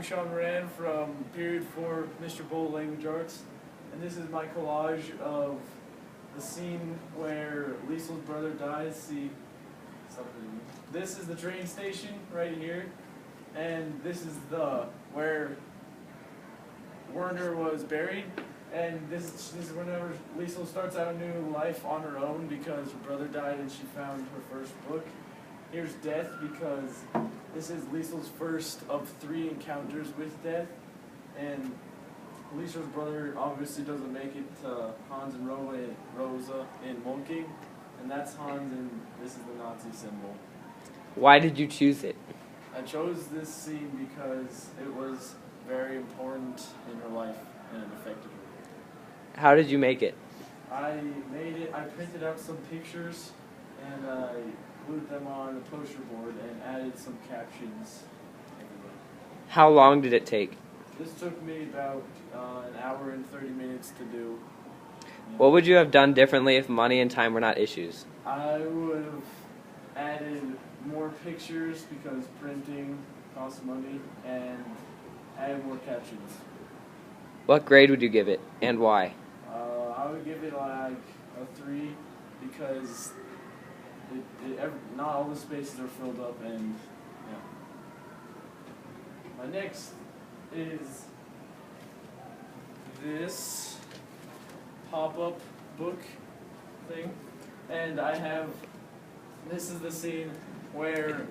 I'm Sean Moran from Period 4 Mr. Bull Language Arts, and this is my collage of the scene where Liesl's brother dies. See, something. This is the train station right here, and this is where Werner was buried. And this is whenever Liesl starts out a new life on her own because her brother died and she found her first book. Here's Death because this is Liesl's first of 3 encounters with death. And Liesl's brother obviously doesn't make it to Hans and Rosa in Molking. And that's Hans, and this is the Nazi symbol. Why did you choose it? I chose this scene because it was very important in her life and it affected her. How did you make it? I printed out some pictures and I glued them on a poster board and added some captions everywhere. How long did it take? This took me about an hour and 30 minutes to do. What would you have done differently if money and time were not issues? I would have added more pictures because printing costs money, and added more captions. What grade would you give it, and why? I would give it like a 3 because not all the spaces are filled up, and yeah. My next is this pop-up book thing, and this is the scene where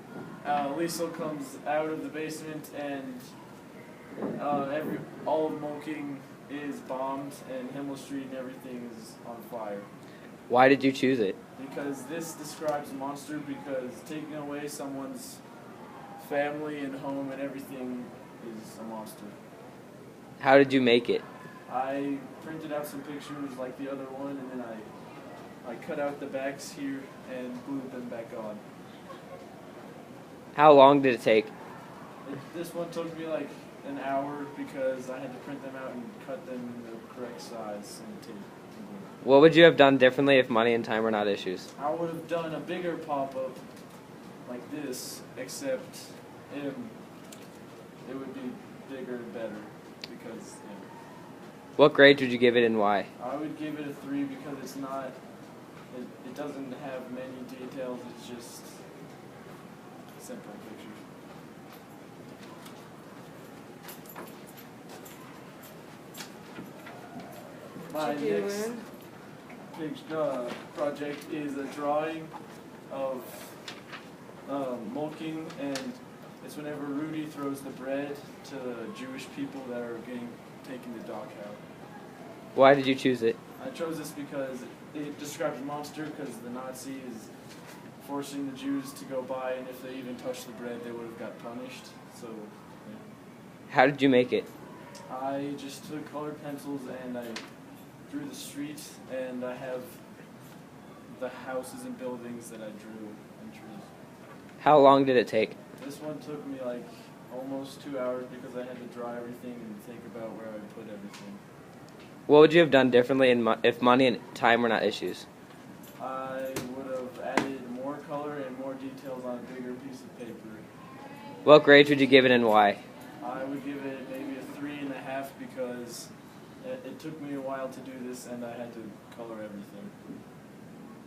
Liesl comes out of the basement and all of Molking is bombed and Himmel Street and everything is on fire. Why did you choose it? Because this describes a monster, because taking away someone's family and home and everything is a monster. How did you make it? I printed out some pictures like the other one, and then I cut out the backs here and glued them back on. How long did it take? This one took me like an hour because I had to print them out and cut them in the correct size and tape. What would you have done differently if money and time were not issues? I would have done a bigger pop-up like this, except it would be bigger and better because, yeah. What grade would you give it and why? I would give it a 3 because it doesn't have many details, it's just simple pictures. My next project is a drawing of Molking, and it's whenever Rudy throws the bread to Jewish people that are getting taken to Dachau. Why did you choose it? I chose this because it describes a monster, because the Nazi is forcing the Jews to go by, and if they even touched the bread, they would have got punished. So, yeah. How did you make it? I just took colored pencils and I drew the streets, and I have the houses and buildings that I drew and trees. How long did it take? This one took me like almost 2 hours because I had to draw everything and think about where I would put everything. What would you have done differently if money and time were not issues? I would have added more color and more details on a bigger piece of paper. What grade would you give it and why? I would give it maybe a 3.5 because it took me a while to do this and I had to color everything.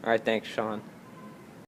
Alright, thanks, Sean.